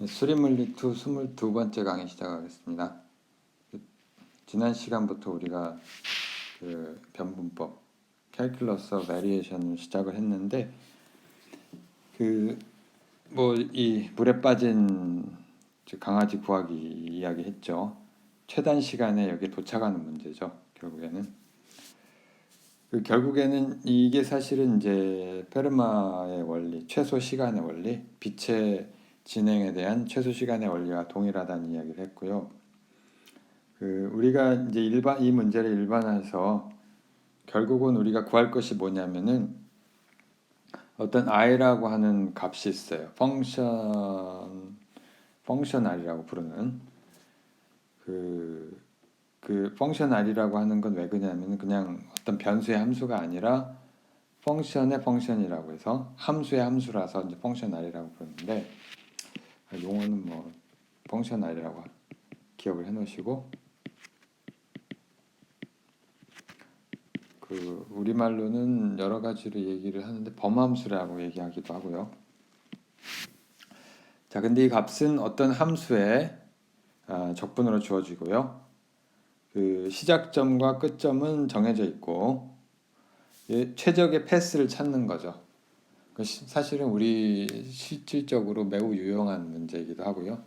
수리물리 2 22번째 강의 시작하겠습니다. 지난 시간부터 우리가 그 변분법 Calculus of Variation을 시작을 했는데 이 물에 빠진 강아지 구하기 이야기했죠. 최단 시간에 여기 도착하는 문제죠. 결국에는 이게 사실은 이제 페르마의 원리, 최소 시간의 원리, 빛의 진행에 대한 최소 시간의 원리와 동일하다는 이야기를 했고요. 우리가 이제 이 문제를 일반화해서 결국은 우리가 구할 것이 뭐냐면은 어떤 i라고 하는 값이 있어요. 펑셔널이라고 부르는 그 펑셔널이라고 하는 건 왜 그러냐면은 그냥 어떤 변수의 함수가 아니라 펑션의 펑션이라고 해서 함수의 함수라서 이제 펑셔널이라고 부르는데 용어는 뭐 펑셔널이라고 기억을 해놓으시고 우리말로는 여러 가지로 얘기를 하는데 범함수라고 얘기하기도 하고요. 자, 근데 이 값은 어떤 함수의 적분으로 주어지고요. 시작점과 끝점은 정해져 있고 최적의 패스를 찾는 거죠. 사실은 우리 실질적으로 매우 유용한 문제이기도 하고요.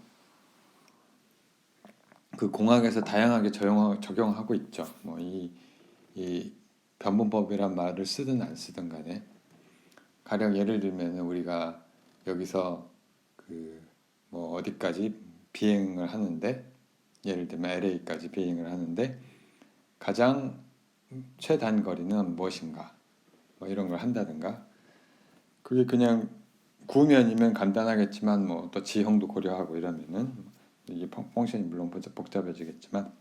공학에서 다양하게 적용하고 있죠. 이 변분법이란 말을 쓰든 안 쓰든 간에 가령 예를 들면 우리가 여기서 어디까지 비행을 하는데 예를 들면 LA까지 비행을 하는데 가장 최단거리는 무엇인가 이런 걸 한다든가 그게 그냥 구면이면 간단하겠지만 또 지형도 고려하고 이러면은 이게 펑션이 물론 복잡해지겠지만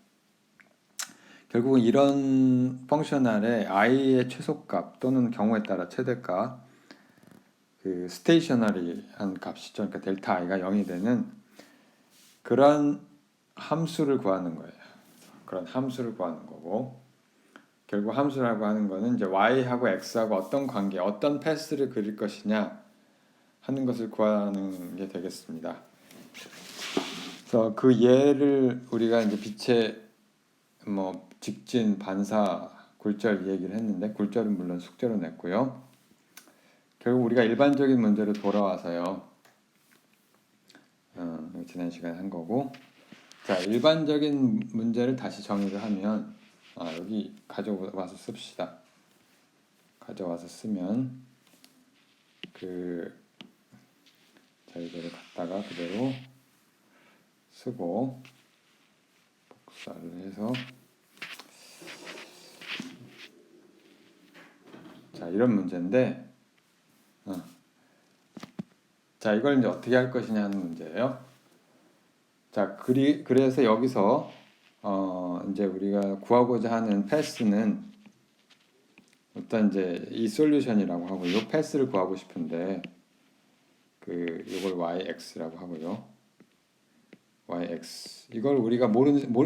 결국은 이런 펑셔널의 i의 최소값 또는 경우에 따라 최대값 스테이셔너리한 값이죠. 그러니까 델타 i가 0이 되는 그런 함수를 구하는 거예요. 그런 함수를 구하는 거고 결국 함수라고 하는 거는 이제 y하고 x하고 어떤 관계, 어떤 패스를 그릴 것이냐 하는 것을 구하는 게 되겠습니다. 그래서 그 예를 우리가 이제 빛의 직진, 반사, 굴절 얘기를 했는데 굴절은 물론 숙제로 냈고요. 결국 우리가 일반적인 문제로 돌아와서요. 지난 시간에 한 거고 자, 일반적인 문제를 다시 정의를 하면 여기 가져와서 씁시다. 가져와서 쓰면 자, 이거를 갖다가 그대로 쓰고 복사를 해서 자, 이런 문제인데 자, 이걸 이제 어떻게 할 것이냐 하는 문제예요. 자, 그래서 여기서 이제 우리가 구하고자 하는 패스는 일단 이제 이 솔루션이라고 하고 이 패스를 구하고 싶은데 이걸 yx라고 하고요. yx 이걸 우리가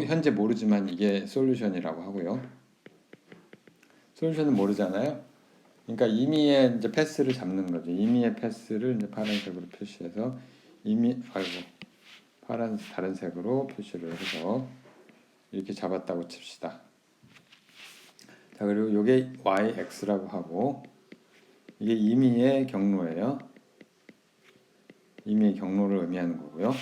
현재 모르지만 이게 솔루션이라고 하고요. 솔루션은 모르잖아요. 그러니까 임의의 이제 패스를 잡는 거죠. 임의의 패스를 이제 파란색으로 표시해서 다른 색으로 표시를 해서 이렇게 잡았다고 칩시다. 자, 그리고 이게 yx라고 하고 이게 임의의 경로예요. 임의의 경로를 의미하는 거고요.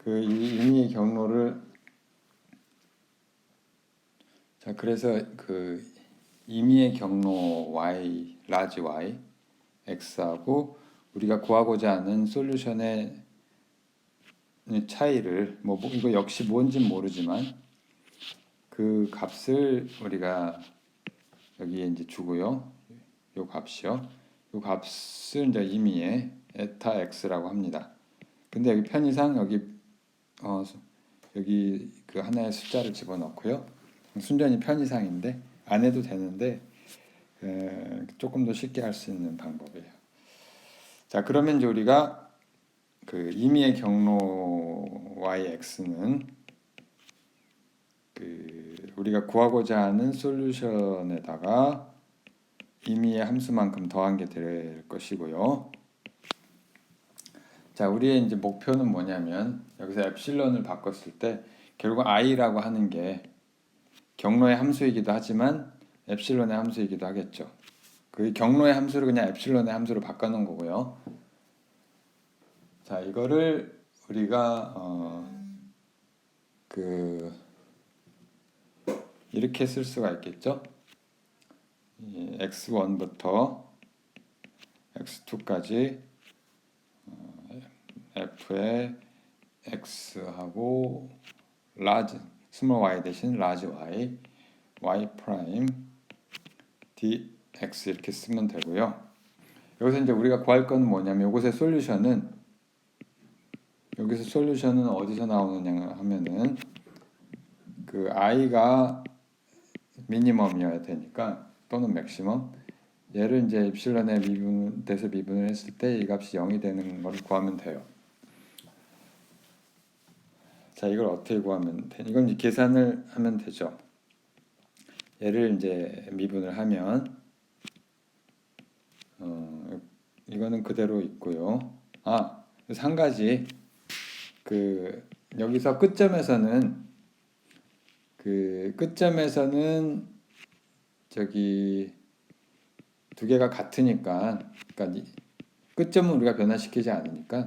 이 임의의 경로를 자, 그래서 임의의 경로 y, 라지 y, x하고 우리가 구하고자 하는 솔루션의 차이를 이거 역시 뭔지는 모르지만 그 값을 우리가 여기에 이제 주고요. 요 값이요. 요 값을 이제 임의의 에타 x라고 합니다. 근데 여기 편의상 여기 하나의 숫자를 집어넣고요. 순전히 편의상인데 안 해도 되는데 조금 더 쉽게 할 수 있는 방법이에요. 자, 그러면 이제 우리가 임의의 경로 yx는 우리가 구하고자 하는 솔루션에다가 임의의 함수만큼 더한 게 될 것이고요. 자, 우리의 이제 목표는 뭐냐면 여기서 엡실론을 바꿨을 때 결국 i라고 하는 게 경로의 함수이기도 하지만 엡실론의 함수이기도 하겠죠. 그 경로의 함수를 그냥 엡실론의 함수로 바꿔놓은 거고요. 자, 이거를 우리가 이렇게 쓸 수가 있겠죠. x1부터 x2까지 f의 x하고 large small y 대신 large y y 프라임 dx 이렇게 쓰면 되고요. 여기서 이제 우리가 구할 건 뭐냐면 여기서 솔루션은 어디서 나오느냐 하면은 그 i가 미니멈이어야 되니까 또는 맥시멈 얘를 이제 엡실론에 미분돼서 미분을 했을 때 이 값이 0이 되는 걸 구하면 돼요. 자, 이걸 어떻게 구하면 돼? 이건 이제 계산을 하면 되죠. 얘를 이제 미분을 하면 이거는 그대로 있고요. 그래서 한 가지 여기서 끝점에서는 저기 두 개가 같으니까, 그러니까 끝점은 우리가 변화시키지 않으니까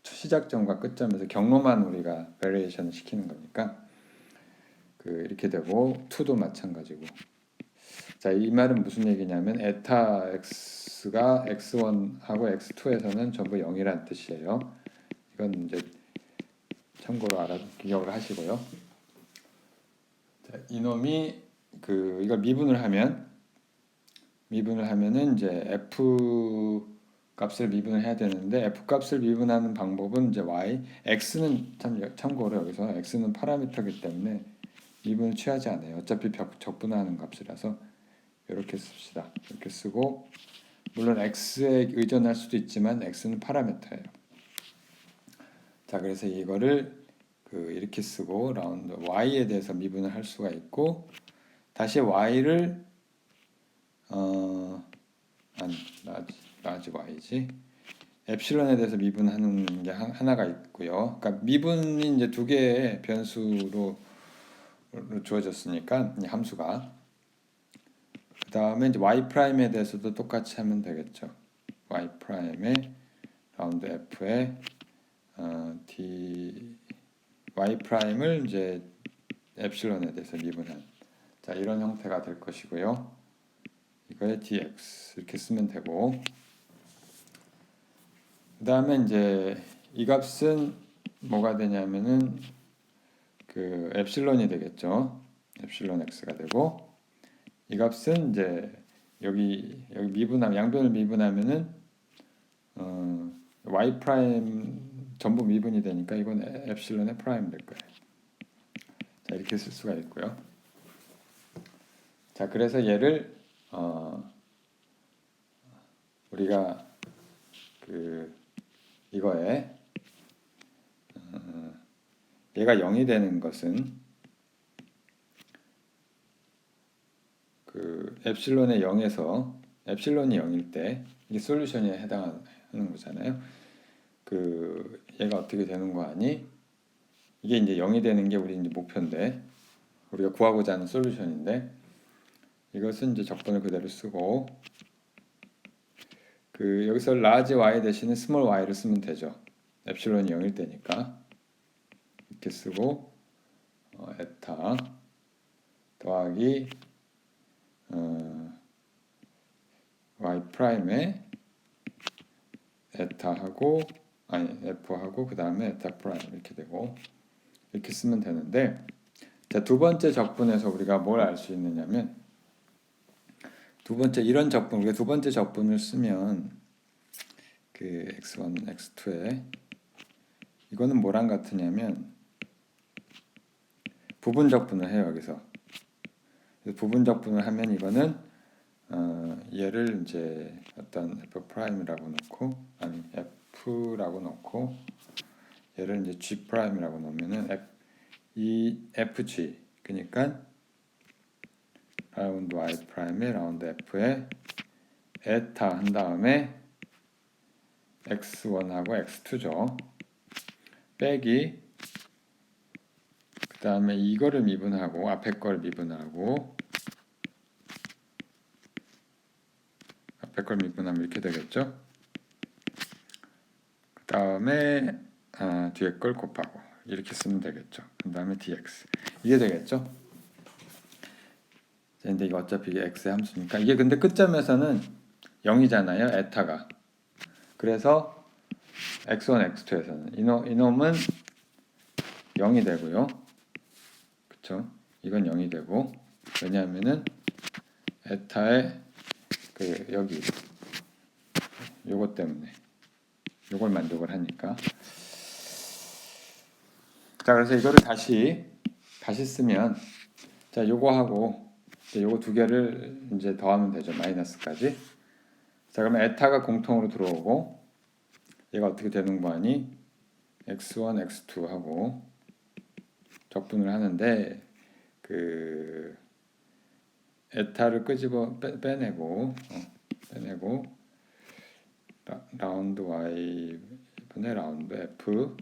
시작점과 끝점에서 경로만 우리가 베리에이션 시키는 거니까 이렇게 되고 2도 마찬가지고. 자, 이 말은 무슨 얘기냐면 에타 x가 x1하고 x2에서는 전부 0이란 뜻이에요. 이건 이제 참고로 기억을 하시고요. 자, 이놈이 이걸 미분을 하면은 이제 f 값을 미분을 해야 되는데 f 값을 미분하는 방법은 이제 x는 참고로 여기서 x는 파라미터이기 때문에 미분을 취하지 않아요. 어차피 적분하는 값이라서 이렇게 씁시다. 이렇게 쓰고 물론 x에 의존할 수도 있지만 x는 파라미터예요. 자, 그래서 이거를 이렇게 쓰고 라운드 y에 대해서 미분을 할 수가 있고 다시 y를 라지 y지 엡실론에 대해서 미분하는 게 하나가 있고요. 그러니까 미분이 이제 두 개의 변수로 주어졌으니까 이 함수가 그 다음에 이제 y 프라임에 대해서도 똑같이 하면 되겠죠. y 프라임에 라운드 f에 d y 프라임을 이제 엡실론에 대해서 미분한 자 이런 형태가 될 것이고요. 이거에 dx 이렇게 쓰면 되고 그 다음에 이제 이 값은 뭐가 되냐면은 엡실론이 되겠죠. 엡실론 x가 되고 이 값은 이제 여기 양변을 미분하면은 y 프라임 전부 미분이 되니까 이건 엡실론의 프라임 될 거예요. 자, 이렇게 쓸 수가 있고요. 자, 그래서 얘를 우리가 이거에 얘가 0이 되는 것은 엡실론의 0에서 엡실론이 0일 때 이게 솔루션에 해당하는 거잖아요. 얘가 어떻게 되는 거 아니? 이게 이제 0이 되는 게 우리 이제 목표인데 우리가 구하고자 하는 솔루션인데 이것은 이제 적분을 그대로 쓰고 여기서 large y 대신에 small y를 쓰면 되죠. 엡실론이 0일 때니까 이렇게 쓰고 에타 더하기 y 프라임에 에타하고 f하고 그 다음에 에타 프라임 이렇게 되고 이렇게 쓰면 되는데 자, 두 번째 적분에서 우리가 뭘 알 수 있느냐면 이런 적분 우리가 두 번째 적분을 쓰면 x1, x2에 이거는 뭐랑 같으냐면 부분 적분을 해요. 여기서 부분 적분을 하면 이거는 얘를 이제 어떤 f 프라임이라고 놓고 f라고 놓고 얘를 이제 g 프라임이라고 놓으면은 이 fg 그러니까 라운드 y 프라임에 라운드 f에 에타 한 다음에 x1하고 x2죠. 빼기 그 다음에 이거를 미분하고 앞에 걸 미분하고 앞에 걸 미분하면 이렇게 되겠죠. 그 다음에 뒤에 걸 곱하고 이렇게 쓰면 되겠죠. 그 다음에 dx 이게 되겠죠. 근데 이거 어차피 이게 x의 함수니까 이게 근데 끝점에서는 0이잖아요. 에타가. 그래서 x1, x2에서는 이놈은 0이 되고요. 그쵸? 이건 0이 되고 왜냐하면은 에타의 그 여기 요것 때문에 요걸 만족을 하니까. 자, 그래서 이거를 다시 쓰면 자, 요거하고 요거 두 개를 이제 더하면 되죠. 마이너스까지. 자, 그러면 에타가 공통으로 들어오고 얘가 어떻게 되는 거 아니? x1, x2 하고 적분을 하는데 그 에타를 끄집어 빼내고 라운드 y 분의 라운드 f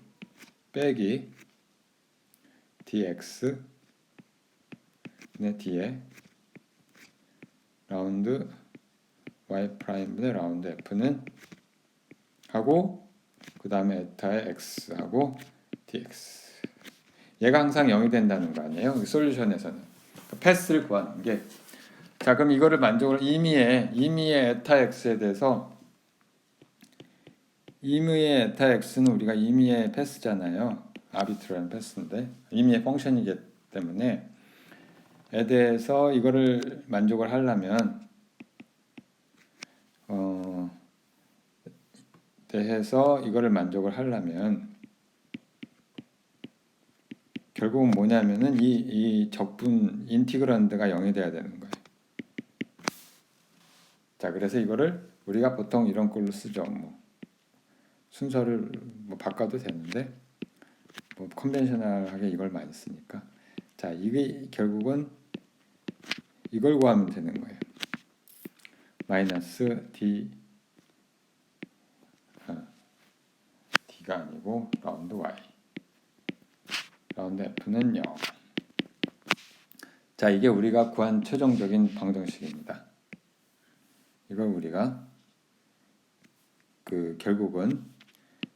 빼기 dx 분의 d에 라운드 y 프라임 분의 라운드 f는 하고 그 다음에 에타의 x하고 dx 얘가 항상 0이 된다는 거 아니에요? 솔루션에서는 패스를 구하는 게. 자, 그럼 이거를 만족을 임의의 에타 x에 대해서 임의의 에타 x는 우리가 임의의 패스잖아요. 아비트라는 패스인데 임의의 펑션이기 때문에 에 대해서 이거를 만족을 하려면 대해서 이거를 만족을 하려면 결국은 뭐냐면은 이 적분 인티그란드가 0이 돼야 되는 거예요. 자, 그래서 이거를 우리가 보통 이런 걸로 쓰죠. 뭐 순서를 뭐 바꿔도 되는데 뭐 컨벤셔널하게 이걸 많이 쓰니까. 자, 이게 결국은 이걸 구하면 되는 거예요. 마이너스 d가 아니고 라운드 y 라운드 f는 0. 자, 이게 우리가 구한 최종적인 방정식입니다. 이걸 우리가 그 결국은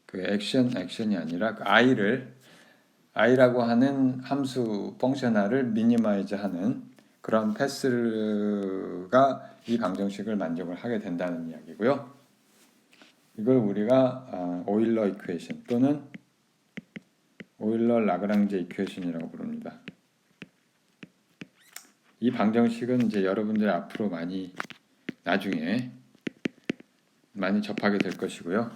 그 액션이 아니라 그 i라고 하는 함수 펑셔널을 미니마이즈하는 그런 패스가 이 방정식을 만족을 하게 된다는 이야기고요. 이걸 우리가 오일러 이퀘이션 또는 오일러 라그랑제 이퀘이션이라고 부릅니다. 이 방정식은 이제 여러분들 앞으로 나중에 많이 접하게 될 것이고요.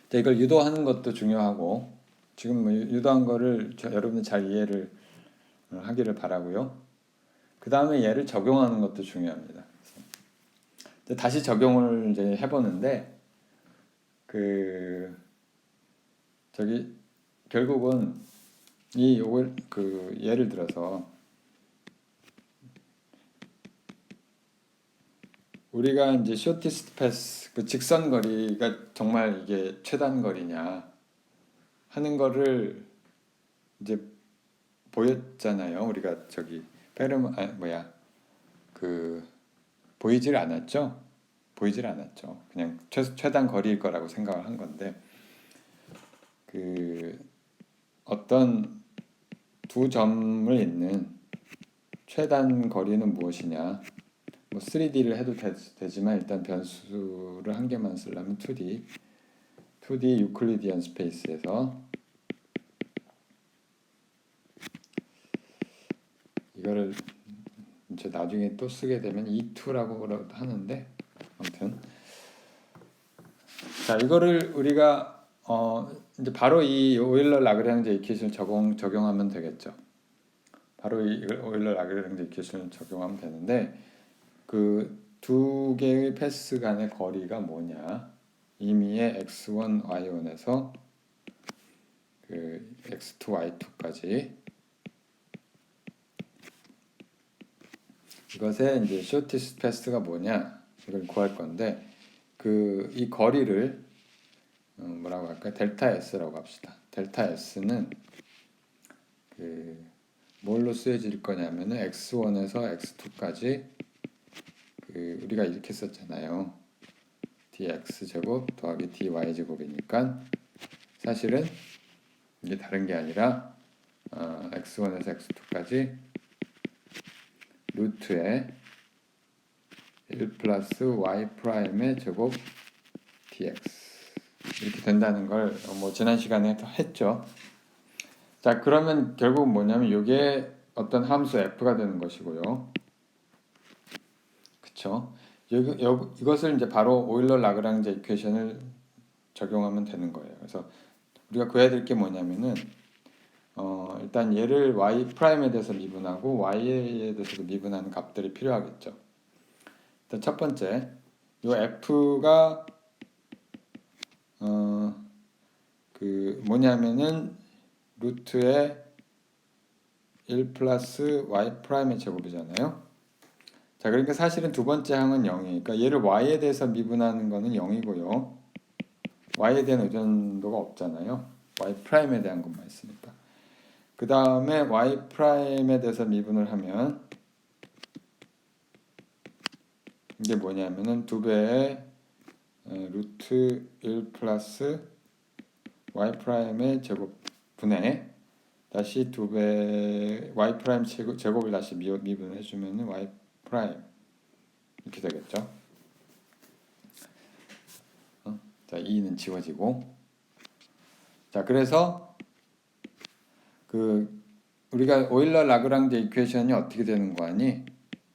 자, 이걸 유도하는 것도 중요하고 지금 뭐 유도한 거를 여러분들 잘 이해를 하기를 바라고요. 그 다음에 얘를 적용하는 것도 중요합니다. 다시 적용을 이제 해보는데 결국은 예를 들어서 우리가 이제 쇼티스트 패스 그 직선 거리가 정말 이게 최단 거리냐 하는 거를 이제 보였잖아요. 우리가 보이질 않았죠. 그냥 최단 거리일 거라고 생각을 한 건데 어떤 두 점을 잇는 최단 거리는 무엇이냐? 뭐 3D를 해도 되지만 일단 변수를 한 개만 쓰려면 2D 유클리디안 스페이스에서 이거를 이제 나중에 또 쓰게 되면 E2라고 하는데 아무튼 자, 이거를 우리가 이제 바로 이 오일러 라그랑제 이퀘이션을 적용하면 되겠죠. 바로 이 오일러 라그랑제 이퀘이션을 적용하면 되는데 그 두 개의 패스 간의 거리가 뭐냐? 임의의 x1, y1에서 그 x2, y2까지 이것의 이제 shortest path가 뭐냐 이걸 구할 건데 이 거리를 뭐라고 할까 델타 s라고 합시다. 델타 s는 뭘로 쓰여질 거냐면은 x1에서 x2까지 우리가 이렇게 썼잖아요. dx 제곱 더하기 dy 제곱이니까 사실은 이게 다른 게 아니라 x1에서 x2까지 루트에 1 플러스 y 프라임의 제곱 dx 이렇게 된다는 걸 뭐 지난 시간에 했죠. 자, 그러면 결국 뭐냐면 이게 어떤 함수 f가 되는 것이고요. 그쵸? 이것을 이제 바로 오일러 라그랑제 이퀘이션을 적용하면 되는 거예요. 그래서 우리가 구해야 될 게 뭐냐면은 일단 얘를 y 프라임에 대해서 미분하고 y에 대해서도 미분하는 값들이 필요하겠죠. 일단 첫 번째, 이 f가 뭐냐면은 루트의 1 플러스 y 프라임의 제곱이잖아요. 자, 그러니까 사실은 두 번째 항은 0이니까 얘를 y에 대해서 미분하는 거는 0이고요. y에 대한 의존도가 없잖아요. y 프라임에 대한 것만 있으니까. 그 다음에 y 프라임에 대해서 미분을 하면 이게 뭐냐면은 2배의 루트 1 플러스 y 프라임의 제곱분의 다시 2배 y 프라임 제곱을 다시 미분을 해주면 y 프라임 이렇게 되겠죠. 자, 2는 지워지고 자, 그래서 우리가 오일러 라그랑제 이퀘이션이 어떻게 되는 거 아니?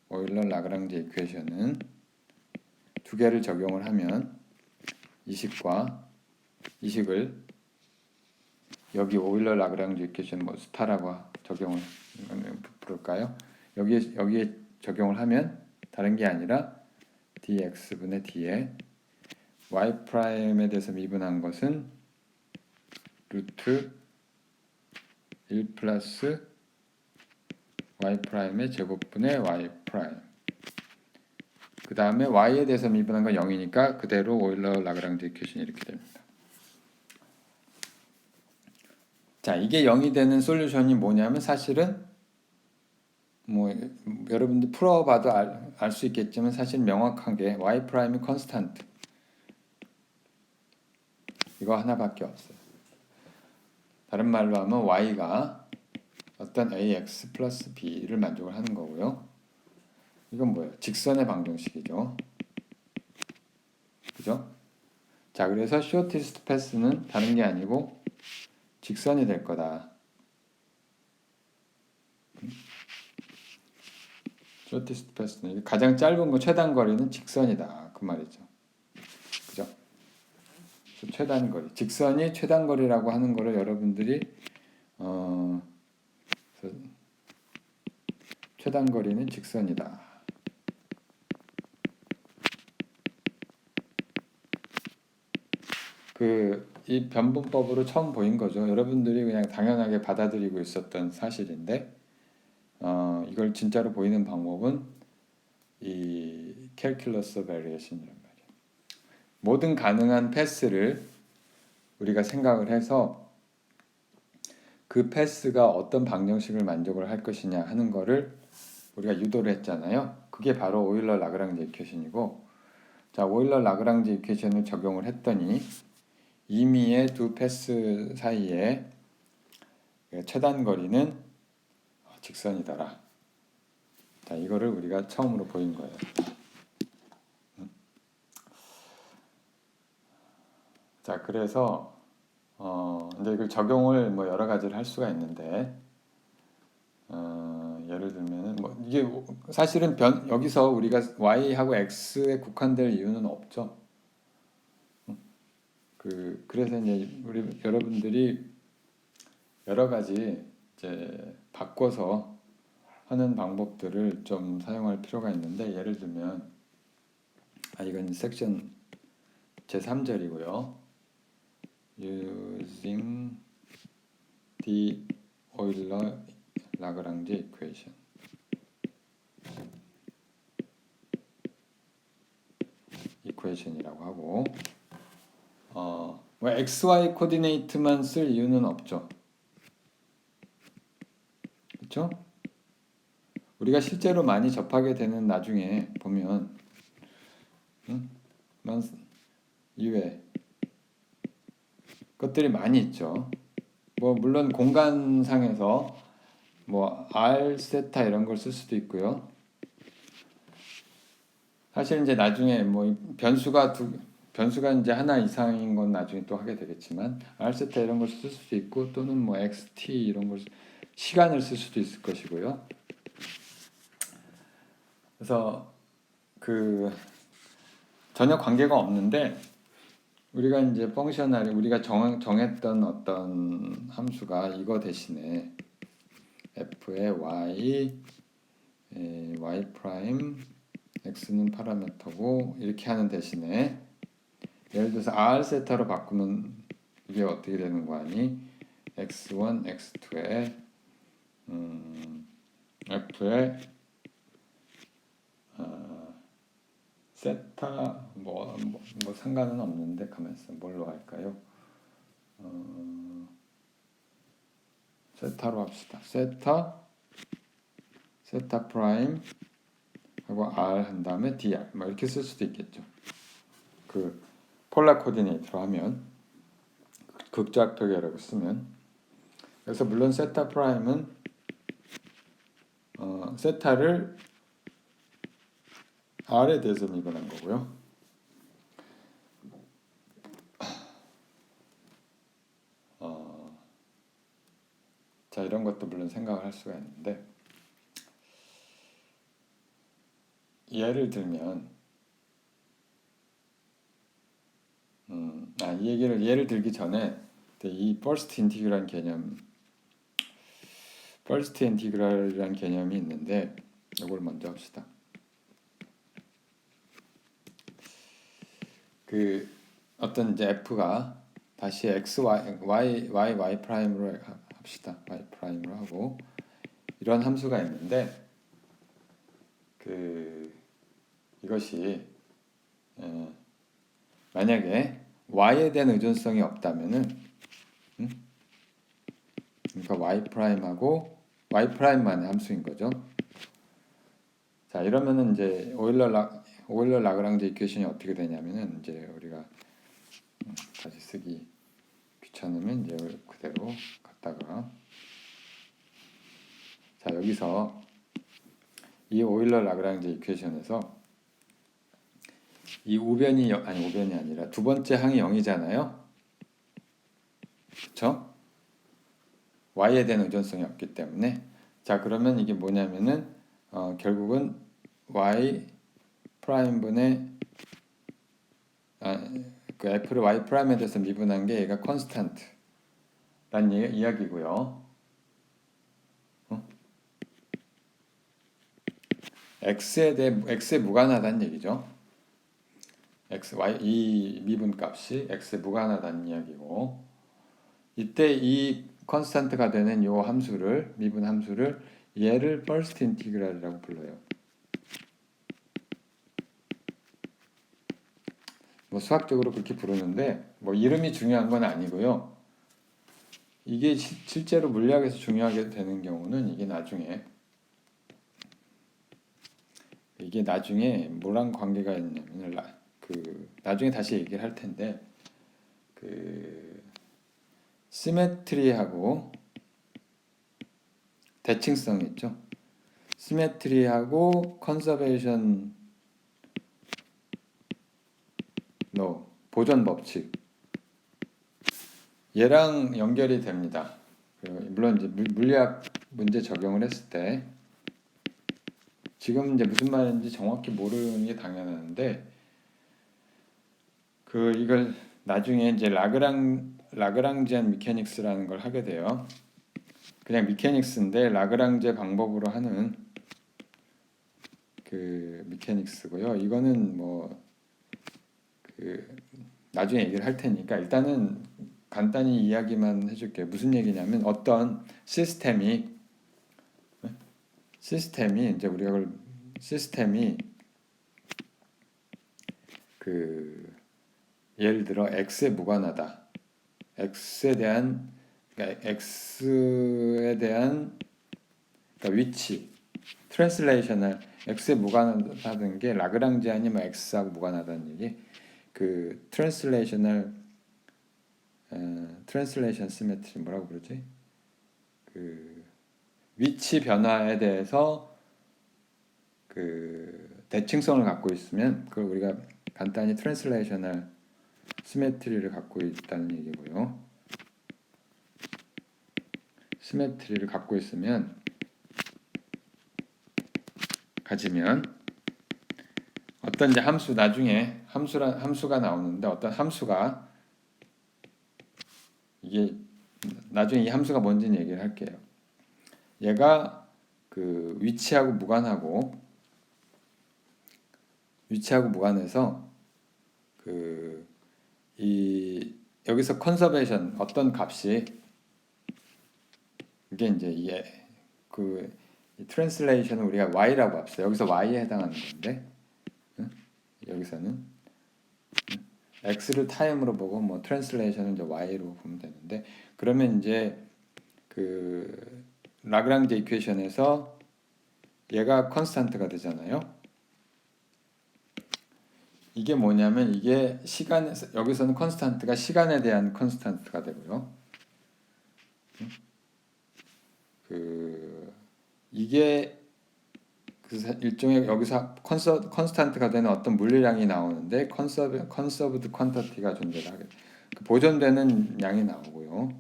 오일러 라그랑제 이퀘이션은 두 개를 적용을 하면 이식을 여기 오일러 라그랑제 이퀘이션 뭐 스타라고 적용을 부를까요? 여기에 적용을 하면 다른 게 아니라 dx분의 d에 y 프라임에 대해서 미분한 것은 루트 1 플러스 y 프라임의 제곱분의 y 프라임. 그 다음에 y에 대해서 미분한 건 0이니까 그대로 오일러 라그랑제 이퀘이션이 이렇게 됩니다. 자, 이게 0이 되는 솔루션이 뭐냐면 사실은 뭐 여러분들 풀어봐도 알 수 있겠지만 사실 명확하게 y 프라임이 컨스탄트 이거 하나밖에 없어요. 다른 말로 하면 y가 어떤 ax 플러스 b를 만족을 하는 거고요. 이건 뭐예요? 직선의 방정식이죠. 그죠? 자, 그래서 shortest path는 다른 게 아니고 직선이 될 거다. shortest path는 가장 짧은 거 최단 거리는 직선이다. 그 말이죠. 그죠? 최단 거리. 직선이 최단 거리라고 하는 거를 여러분들이 최단 거리는 직선이다. 이 변분법으로 처음 보인 거죠. 여러분들이 그냥 당연하게 받아들이고 있었던 사실인데 이걸 진짜로 보이는 방법은 이 calculus variation이란 말이에요. 모든 가능한 패스를 우리가 생각을 해서 그 패스가 어떤 방정식을 만족을 할 것이냐 하는 거를 우리가 유도를 했잖아요. 그게 바로 오일러 라그랑제 이퀘이션이고, 자, 오일러 라그랑제 이퀘이션을 적용을 했더니 임의의 두 패스 사이에 최단 거리는 직선이더라. 자, 이거를 우리가 처음으로 보인 거예요. 자, 그래서 이제 이걸 적용을 뭐 여러 가지를 할 수가 있는데 예를 들면은 뭐 이게 사실은 여기서 우리가 y하고 x에 국한될 이유는 없죠. 그래서 이제 여러분들이 여러 가지 이제 바꿔서 하는 방법들을 좀 사용할 필요가 있는데 예를 들면 이건 섹션 제3절이고요. Using the Euler-Lagrange equation. 이퀘이션이라고 하고 뭐 XY 코디네이트만 쓸 이유는 없죠. 그렇죠? 우리가 실제로 많이 접하게 되는 나중에 보면 이외 것들이 많이 있죠. 뭐 물론 공간상에서 뭐 R 세타 이런 걸 쓸 수도 있고요. 사실 이제 나중에 뭐 변수가 이제 하나 이상인 건 나중에 또 하게 되겠지만 R 세타 이런 걸 쓸 수도 있고 또는 뭐 XT 이런 걸 시간을 쓸 수도 있을 것이고요. 그래서 그 전혀 관계가 없는데 우리가 이제 펑셔널이 우리가 정했던 어떤 함수가 이거 대신에 f의 y 프라임 x는 파라미터고 이렇게 하는 대신에 예를 들어서 r 세타로 바꾸면 이게 어떻게 되는 거 아니? x1, x2에 f의 세타 뭐 상관은 없는데 가만 있어 뭘로 할까요? 세타로 합시다. 세타 프라임 하고 r 한 다음에 dr 뭐 이렇게 쓸 수도 있겠죠. 그 폴라 코디네이터로 하면 극좌표계라고 쓰면 그래서 물론 세타 프라임은 세타를 r에 대해서 미분한 거고요. 자 이런 것도 물론 생각을 할 수가 있는데 예를 들면 이 얘기를 예를 들기 전에 이 퍼스트 인티그랄 이라는 개념이 있는데 이걸 먼저 합시다. 그 어떤 이제 f가 다시 x y 프라임으로 합시다. y 프라임으로 하고 이런 함수가 있는데 그 이것이 만약에 y에 대한 의존성이 없다면은 그러니까 y 프라임하고 y 프라임만의 함수인 거죠. 자 이러면은 이제 오일러 라그랑제 이퀘이션이 어떻게 되냐면은 이제 우리가 다시 쓰기 귀찮으면 이제 그대로 갖다가 자 여기서 이 오일러 라그랑제 이퀘이션에서 이 우변이 아니라 두 번째 항이 0이잖아요. 그렇죠? y에 대한 의존성이 없기 때문에 자 그러면 이게 뭐냐면은 결국은 y 프라임분의 그 f를 y 프라임에 대해서 미분한 게 얘가 컨스탄트라는 이야기고요. x에 무관하다는 얘기죠. 이 미분값이 x에 무관하다는 이야기고 이때 이 컨스탄트가 되는 요 함수를 미분 함수를 얘를 퍼스트 인티그랄이라고 불러요. 뭐 수학적으로 그렇게 부르는데 뭐 이름이 중요한 건 아니고요. 이게 실제로 물리학에서 중요하게 되는 경우는 이게 나중에 뭐랑 관계가 있냐면 나중에 다시 얘기를 할 텐데 그 시메트리하고 대칭성이 있죠. 시메트리하고 컨서베이션 보존 법칙 얘랑 연결이 됩니다. 물론 이제 물리학 문제 적용을 했을 때 지금 이제 무슨 말인지 정확히 모르는 게 당연한데 이걸 나중에 이제 라그랑지안 미케닉스라는 걸 하게 돼요. 그냥 미케닉스인데 라그랑제 방법으로 하는 그 미케닉스고요. 이거는 나중에 얘기를 할 테니까 일단은 간단히 이야기만 해줄게요. 무슨 얘기냐면 어떤 시스템이 이제 우리가 시스템이 그 예를 들어 x에 무관하다. x에 대한 그러니까 x에 대한 그러니까 위치 트랜슬레이셔널 x에 무관하다는 게 라그랑지 아니면 x하고 무관하다는 얘기. 그 트랜슬레이션 시메트리 뭐라고 그러지? 그 위치 변화에 대해서 그 대칭성을 갖고 있으면 그걸 우리가 간단히 트랜슬레이셔널 시메트리를 갖고 있다는 얘기고요. 시메트리를 갖고 있으면 가지면 어떤 이제 함수 나중에 함수가 나오는데 어떤 함수가 이게 나중에 이 함수가 뭔지는 얘기를 할게요. 얘가 그 위치하고 무관해서 그 이 여기서 컨서베이션 어떤 값이 이게 이제 그 트랜슬레이션을 우리가 y라고 합시다. 여기서 y에 해당하는 건데 여기서는 x를 타임으로 보고 뭐 트랜슬레이션은 이제 y로 보면 되는데 그러면 이제 그 라그랑지 이퀘이션에서 얘가 컨스탄트가 되잖아요. 이게 뭐냐면 이게 시간에서 여기서는 컨스탄트가 시간에 대한 컨스탄트가 되고요. 그 이게 그 일종의 여기서 컨스탄트가 되는 어떤 물리량이 나오는데 컨서브드 퀀터티가 존재를 하게 그 보존되는 양이 나오고요.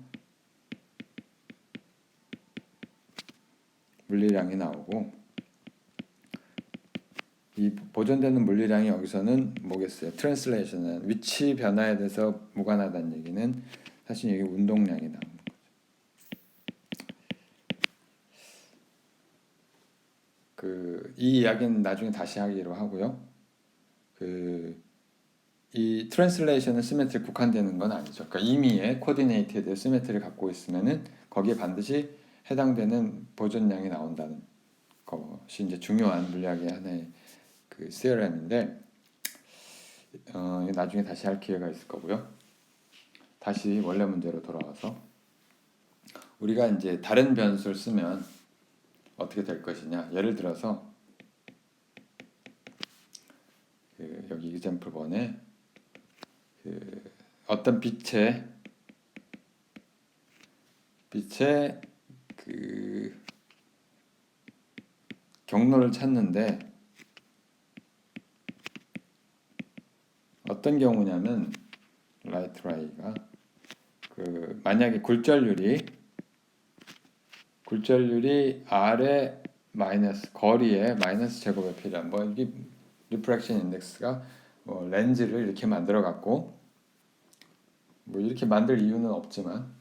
물리량이 나오고 이 보존되는 물리량이 여기서는 뭐겠어요? 트랜슬레이션은 위치 변화에 대해서 무관하다는 얘기는 사실 이게 운동량이 나오는 거죠. 이 이야기는 나중에 다시 하기로 하고요. 이 트랜슬레이션은 시메트리에 국한되는 건 아니죠. 그러니까 임의의 코디네이티드 시메트리를 갖고 있으면은 거기에 반드시 해당되는 보존량이 나온다는 것이 이제 중요한 물리학의 하나의 그 시어렘인데 나중에 다시 할 기회가 있을 거고요. 다시 원래 문제로 돌아와서 우리가 이제 다른 변수를 쓰면 어떻게 될 것이냐. 예를 들어서 여기 example 1에 어떤 빛의 그 경로를 찾는데 어떤 경우냐면 라이트 라이가 그 만약에 굴절률이 r의 마이너스 거리의 마이너스 제곱에 필요한 뭐 이게 리프렉션 인덱스가 뭐 렌즈를 이렇게 만들어 갖고 뭐 이렇게 만들 이유는 없지만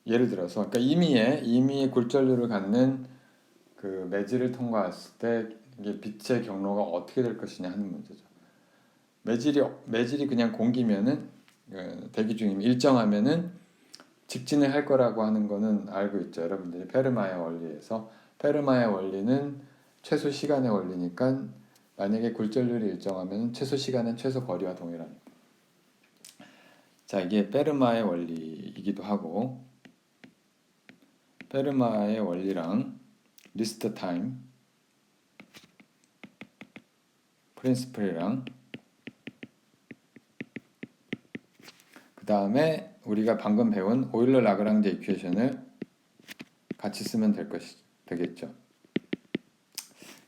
예를 들어서 그러니까 임의의 굴절률을 갖는 그 매질을 통과했을 때 이게 빛의 경로가 어떻게 될 것이냐 하는 문제죠. 매질이 그냥 공기면은 대기 중이면 일정하면은 직진을 할 거라고 하는 거는 알고 있죠. 여러분들이 페르마의 원리에서 페르마의 원리는 최소 시간의 원리니까 만약에 굴절률이 일정하면 최소 시간은 최소 거리와 동일합니다. 자, 이게 페르마의 원리이기도 하고 페르마의 원리랑 리스트 타임 프린시플이랑 그 다음에 우리가 방금 배운 오일러 라그랑제 이퀘이션을 같이 쓰면 되겠죠.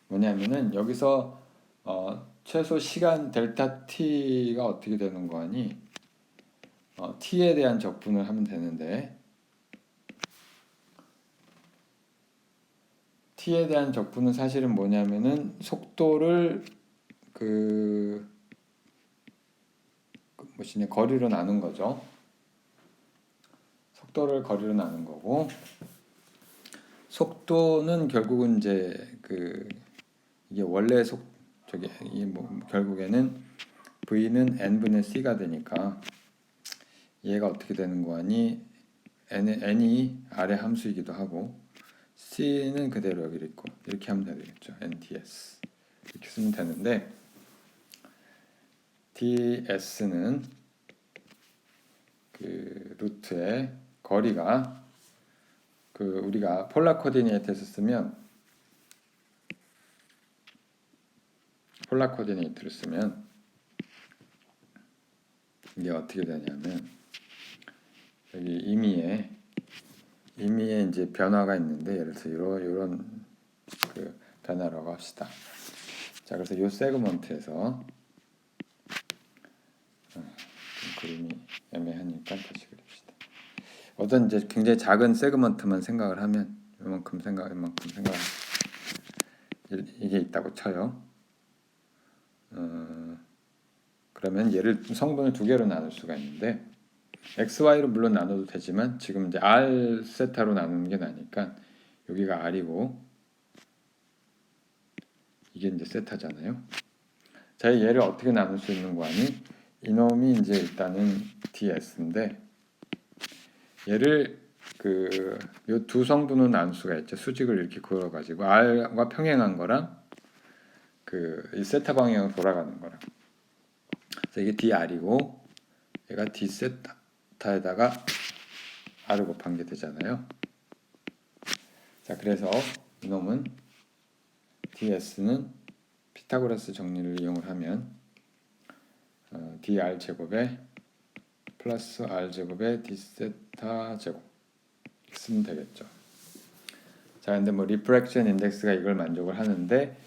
뭐냐면은 여기서 최소 시간 델타 t가 어떻게 되는 거 아니? t에 대한 적분을 하면 되는데 t에 대한 적분은 사실은 뭐냐면은 속도를 거리로 나눈 거죠. 속도를 거리로 나눈 거고 속도는 결국은 이제 이게 원래 결국에는 v는 n분의 c가 되니까 얘가 어떻게 되는 거 아니? n이 r의 함수이기도 하고 c는 그대로 여기 있고 이렇게 하면 되겠죠. nts 이렇게 쓰면 되는데 ds는 그 루트의 거리가 그 우리가 폴라 코디네이트에서 쓰면 폴라 코디네이트를 쓰면 이게 어떻게 되냐면 여기 임의에 이제 변화가 있는데 예를 들어서 이런 그 변화라고 합시다. 자, 그래서 이 세그먼트에서 그림이 애매하니까 다시 그립시다. 어떤 이제 굉장히 작은 세그먼트만 생각을 하면 이만큼 생각 이게 있다고 쳐요. 그러면 얘를 성분을 두 개로 나눌 수가 있는데 XY로 물론 나눠도 되지만 지금 이제 R 세타로 나누는 게 나니까 여기가 R이고 이게 이제 세타잖아요. 자, 얘를 어떻게 나눌 수 있는 거 아니? 이놈이 이제 일단은 DS인데 얘를 그 요 두 성분으로 나눌 수가 있죠. 수직을 이렇게 그어 가지고 R과 평행한 거랑 그 이 세타 방향으로 돌아가는 거랑. 그래서 이게 DR이고 얘가 D 세타에다가 R을 곱한 게 되잖아요. 자, 그래서 이놈은 DS는 피타고라스 정리를 이용을 하면 dr 제곱에 플러스 r 제곱에 d 세타 제곱 쓰면 되겠죠. 자, 근데 뭐 리프렉션 인덱스가 이걸 만족을 하는데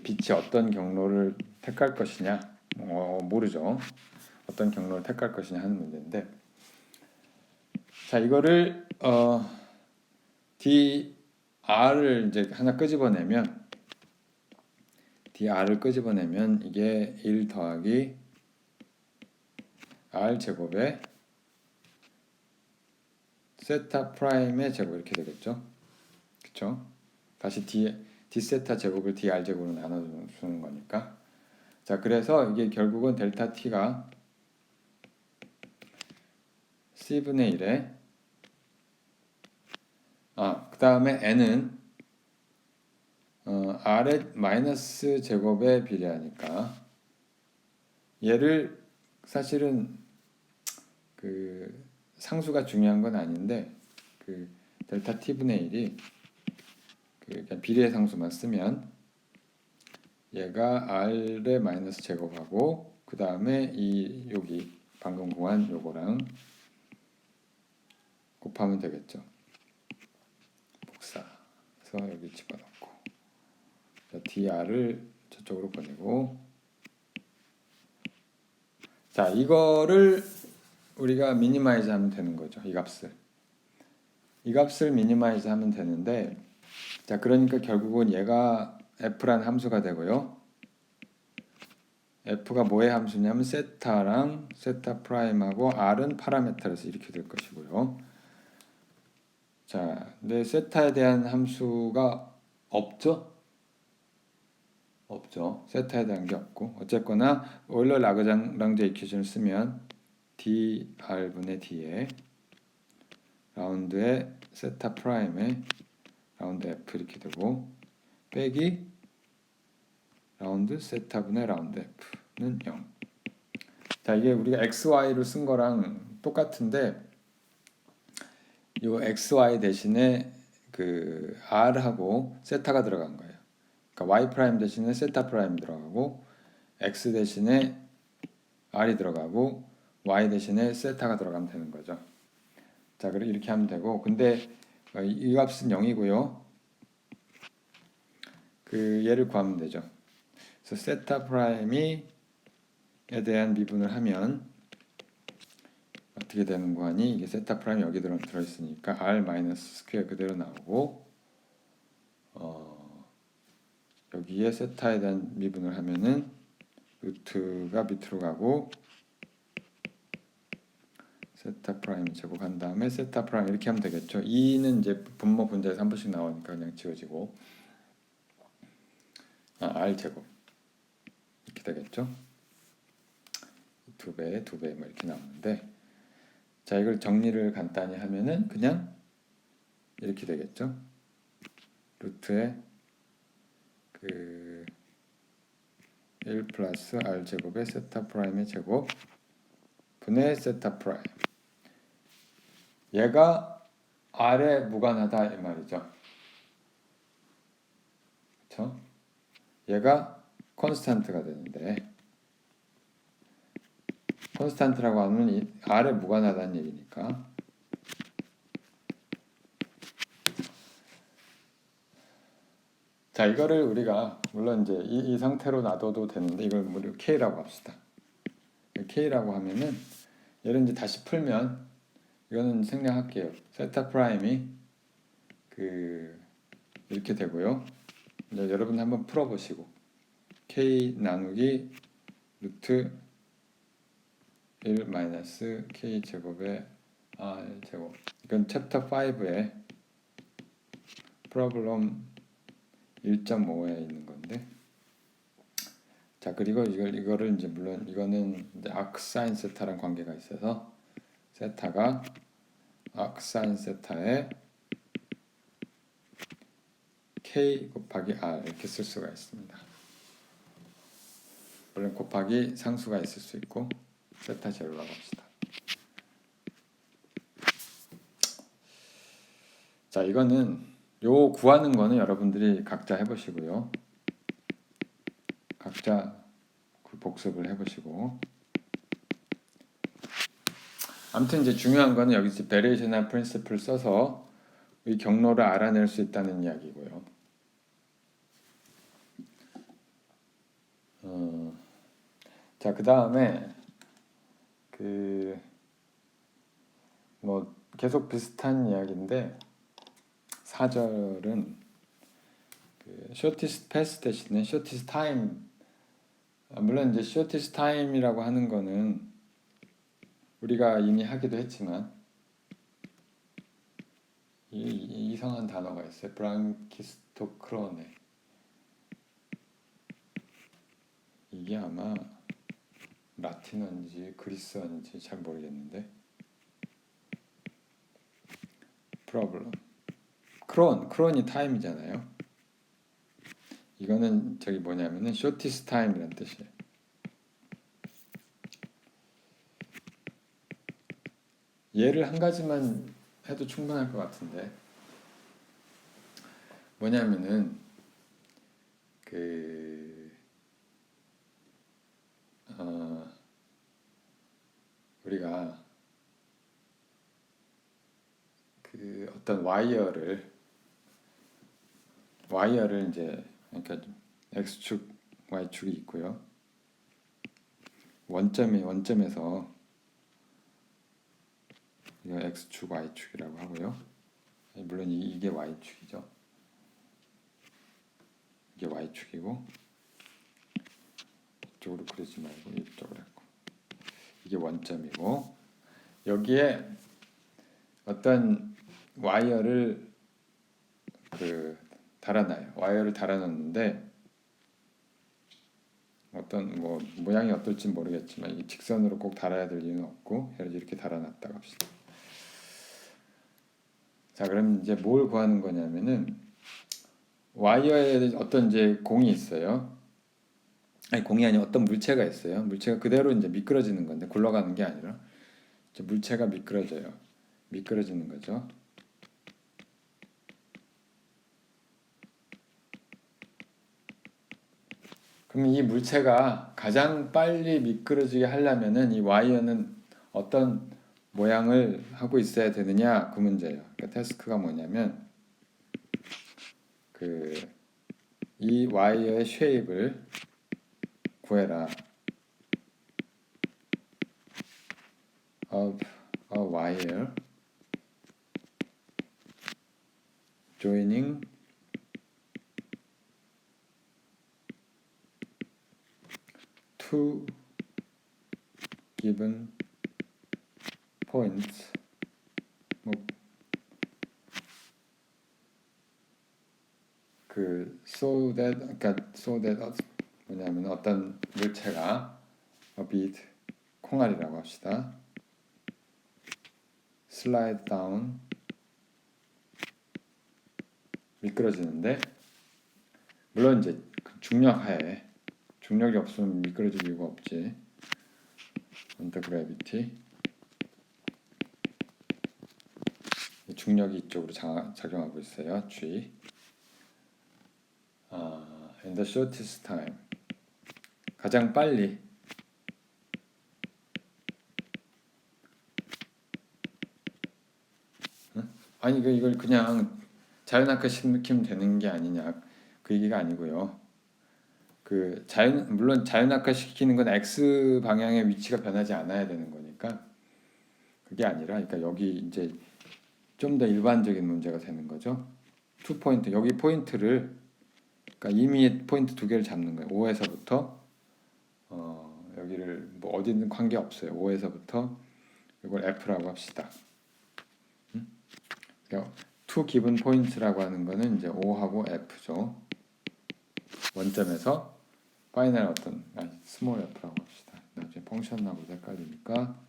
빛이 어떤 경로를 택할 것이냐 모르죠. 어떤 경로를 택할 것이냐 하는 문제인데, 자, 이거를 dr을 이제 하나 끄집어내면 이게 1 더하기 r 제곱에 세타 프라임의 제곱 이렇게 되겠죠. 그쵸? 다시 d 세타 제곱을 dr 제곱으로 나눠주는 거니까. 자, 그래서 이게 결국은 델타 t가 c분의 1에 그 다음에 n은 r의 마이너스 제곱에 비례하니까 얘를 사실은 그 상수가 중요한 건 아닌데 그 델타 t분의 1이 그냥 비례 상수만 쓰면 얘가 r의 마이너스 제곱하고 그 다음에 이 여기 방금 구한 요거랑 곱하면 되겠죠. 복사해서 여기 집어넣고 dr을 저쪽으로 보내고, 자, 이거를 우리가 미니마이즈 하면 되는 거죠. 이 값을 미니마이즈 하면 되는데, 자, 그러니까 결국은 얘가 f라는 함수가 되고요. f가 뭐의 함수냐면 세타랑 세타 프라임하고 r은 파라메터라서 이렇게 될 것이고요. 자, 근데 세타에 대한 함수가 없죠? 세타에 대한 게 없고, 어쨌거나 오일러 라그랑제 이퀴션을 쓰면 dr분의 d에 라운드의 세타 프라임에 라운드 f 이렇게 되고 빼기 라운드 세타분의 라운드 f는 0. 자, 이게 우리가 xy를 쓴 거랑 똑같은데 요 xy 대신에 그 r하고 세타가 들어간 거예요. 그러니까 y 프라임 대신에 세타 프라임 들어가고 x 대신에 r이 들어가고 y 대신에 세타가 들어가면 되는 거죠. 자, 그럼 이렇게 하면 되고, 근데 이 값은 0이고요. 그 얘를 구하면 되죠. 그래서 세타 프라임에 대한 미분을 하면 어떻게 되는 거 아니? 이게 세타 프라임 여기 들어있으니까 r 마이너스 스퀘어 그대로 나오고 여기에 세타에 대한 미분을 하면은 루트가 밑으로 가고 세타 프라임 제곱한 다음에 세타 프라임 이렇게 하면 되겠죠. 2는 이제 분모 분자에서 한 번씩 나오니까 그냥 지워지고 r 제곱 이렇게 되겠죠. 2배 뭐 이렇게 나오는데, 자, 이걸 정리를 간단히 하면은 그냥 이렇게 되겠죠. 루트에 그 1 플러스 r 제곱의 세타 프라임의 제곱 분의 세타 프라임. 얘가 r에 무관하다 이 말이죠. 그렇죠? 얘가 콘스탄트가 되는데 콘스탄트라고 하면 이 r에 무관하다는 얘기니까 자 이거를 우리가 물론 이제 이 상태로 놔둬도 되는데 이걸 우리 K라고 합시다. K라고 하면은 얘를 이제 다시 풀면 이거는 생략할게요. 세타 프라임이 이렇게 되고요. 이제 여러분 한번 풀어보시고 K 나누기 루트 1 마이너스 K 제곱의 R 제곱. 이건 챕터 5의 프로블럼 1.5에 있는 건데. 자 그리고 이거를 이제 물론 이거는 이제 아크 사인 세타랑 관계가 있어서 세타가 아크 사인 세타에 K 곱하기 R 이렇게 쓸 수가 있습니다. 물론 곱하기 상수가 있을 수 있고 세타 제로라고 합시다. 자 이거는 요 구하는 거는 여러분들이 각자 해보시고요. 각자 복습을 해보시고 아무튼 이제 중요한 거는 여기 이제 베리에이션이나 프린시플 써서 이 경로를 알아낼 수 있다는 이야기고요. 자 그 다음에 뭐 계속 비슷한 이야기인데 4절은 shortest path 대신에 shortest time. 물론 이제 shortest time이라고 하는 거는 우리가 이미 하기도 했지만 이상한 단어가 있어요. 브랑키스토크로네. 이게 아마 라틴어인지 그리스어인지 잘 모르겠는데 프로블럼 크론이 타임이잖아요. 이거는 저기 뭐냐면은 shortest time이란 뜻이에요. 예를 한 가지만 해도 충분할 것 같은데 뭐냐면은 우리가 어떤 와이어를 이제 그러니까 x축 y축이 있고요. 원점에서 이거 x축 y축이라고 하고요. 물론 이게 y축이죠. 이게 y축이고 이쪽으로 그리지 말고 이쪽으로 했고 이게 원점이고 여기에 어떤 와이어를 달아놔요. 와이어를 달아놨는데 어떤 뭐 모양이 어떨지 모르겠지만 이 직선으로 꼭 달아야 될 이유는 없고 이렇게 달아놨다고 합시다. 자 그럼 이제 뭘 구하는 거냐면은 와이어에 어떤 이제 공이 있어요. 아니 공이 아니라 어떤 물체가 있어요. 물체가 그대로 이제 미끄러지는 건데 굴러가는 게 아니라 이제 물체가 미끄러지는 거죠. 그럼 이 물체가 가장 빨리 미끄러지게 하려면은 이 와이어는 어떤 모양을 하고 있어야 되느냐 그 문제예요. 그러니까 태스크가 뭐냐면 이 와이어의 쉐입을 구해라. of a wire joining two given points. so that 뭐냐면 어떤 물체가 a bead 콩알이라고 합시다. slide down 미끄러지는데 물론 이제 중력하에 중력이 없으면 미끄러질 이유가 없지. 언더 그래비티. 중력이 이쪽으로 작용하고 있어요. G. In the shortest time. 가장 빨리. 아니 이걸 그냥 자연학과 시키면 되는 게 아니냐 그 얘기가 아니고요. 물론 자연학과 시키는 건 x 방향의 위치가 변하지 않아야 되는 거니까 그게 아니라 그러니까 여기 이제 좀 더 일반적인 문제가 되는 거죠. 2포인트 여기 포인트를 그러니까 이미 포인트 두 개를 잡는 거예요. 5에서부터 여기를 뭐 어디든 관계 없어요. 5에서부터 이걸 F라고 합시다. 그러니까 two given points라고 하는 거는 이제 O하고 F죠. 원점에서 파이널 어떤 스몰 F라고 합시다. 나중에 펑션하고 헷갈리니까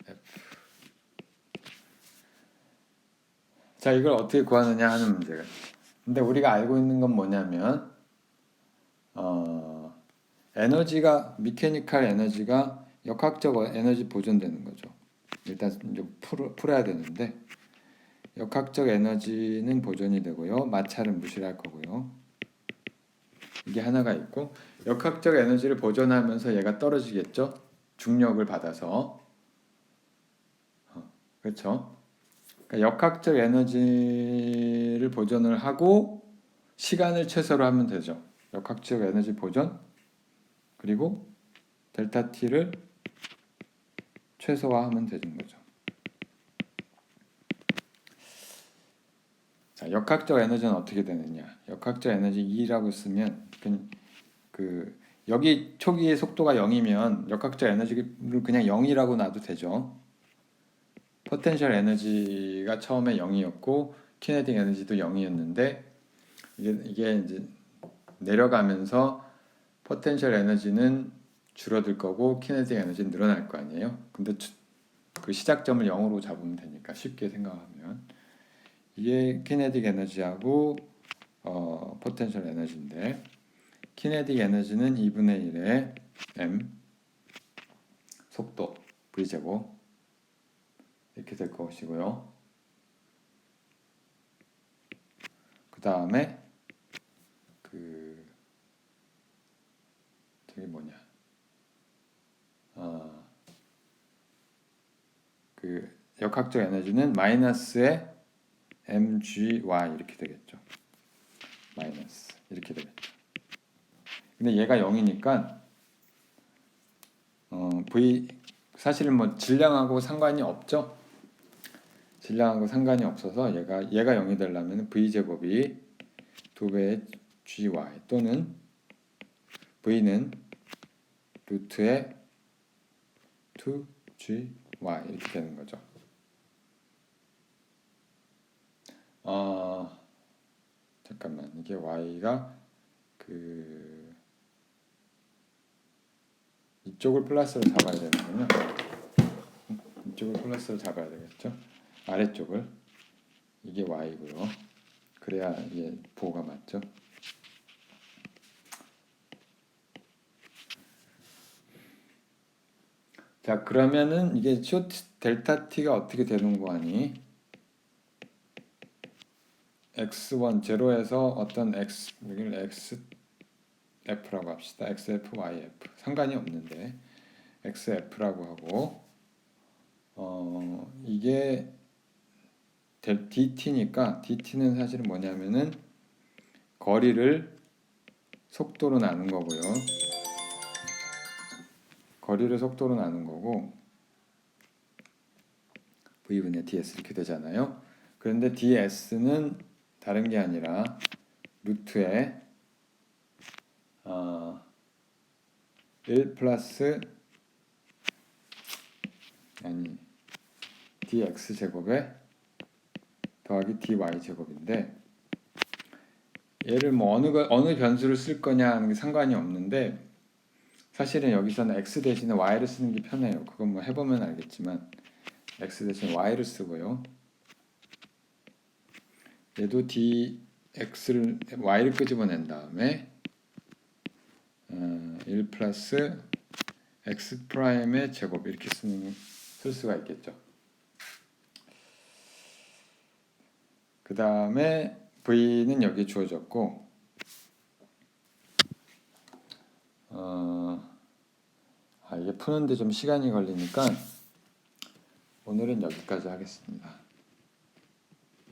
F. 자, 이걸 어떻게 구하느냐 하는 문제가. 근데 우리가 알고 있는 건 뭐냐면 에너지가 미케니컬 에너지가 역학적 에너지 보존되는 거죠. 일단 좀 풀어야 되는데 역학적 에너지는 보존이 되고요. 마찰은 무시할 거고요. 이게 하나가 있고 역학적 에너지를 보존하면서 얘가 떨어지겠죠. 중력을 받아서. 그렇죠. 그러니까 역학적 에너지를 보존을 하고 시간을 최소로 하면 되죠. 역학적 에너지 보존 그리고 델타 T를 최소화하면 되는 거죠. 자, 역학적 에너지는 어떻게 되느냐? 역학적 에너지 E라고 쓰면 여기 초기의 속도가 0이면 역학적 에너지를 그냥 0이라고 놔도 되죠. 포텐셜 에너지가 처음에 0이었고 키네틱 에너지도 0이었는데 이게 이제 내려가면서 포텐셜 에너지는 줄어들 거고 키네틱 에너지는 늘어날 거 아니에요. 근데 그 시작점을 0으로 잡으면 되니까 쉽게 생각하면 이게 키네틱 에너지하고 포텐셜 에너지인데 키네틱 에너지는 2분의 1의 m 속도 v제곱 이렇게 될 것이고요. 그 다음에 저기 뭐냐 역학적 에너지는 마이너스의 mgy 이렇게 되겠죠. 마이너스 이렇게 되겠죠. 근데 얘가 0이니까 v 사실은 뭐 질량하고 상관이 없죠. 질량하고 상관이 없어서 얘가 0이 되려면 v제곱이 2배의 gy 또는 v는 루트의 2gy 이렇게 되는 거죠. 잠깐만 이게 y가 이쪽을 플러스로 잡아야 되는군요. 이쪽을 플러스로 잡아야 되겠죠. 아래쪽을 이게 y고요. 그래야 이게 부호가 맞죠. 자 그러면은 이게 쇼트 델타 t가 어떻게 되는 거 아니? x1 제로에서 어떤 x 여기를 xf라고 합시다. xf yf 상관이 없는데 xf라고 하고 이게 dt니까 dt는 사실은 뭐냐면은 거리를 속도로 나눈 거고요. 거리를 속도로 나눈 거고 v분의 ds 이렇게 되잖아요. 그런데 ds는 다른 게 아니라 루트에 1 플러스 dx 제곱에 더하기 dy 제곱인데 얘를 뭐 어느 변수를 쓸 거냐 하는 게 상관이 없는데 사실은 여기서는 x 대신에 y를 쓰는 게 편해요. 그건 뭐 해보면 알겠지만 x 대신 y를 쓰고요. 얘도 y를 끄집어낸 다음에 1 플러스 x 프라임의 제곱 이렇게 쓸 수가 있겠죠. 그 다음에 v는 여기 주어졌고 이게 푸는데 좀 시간이 걸리니까 오늘은 여기까지 하겠습니다.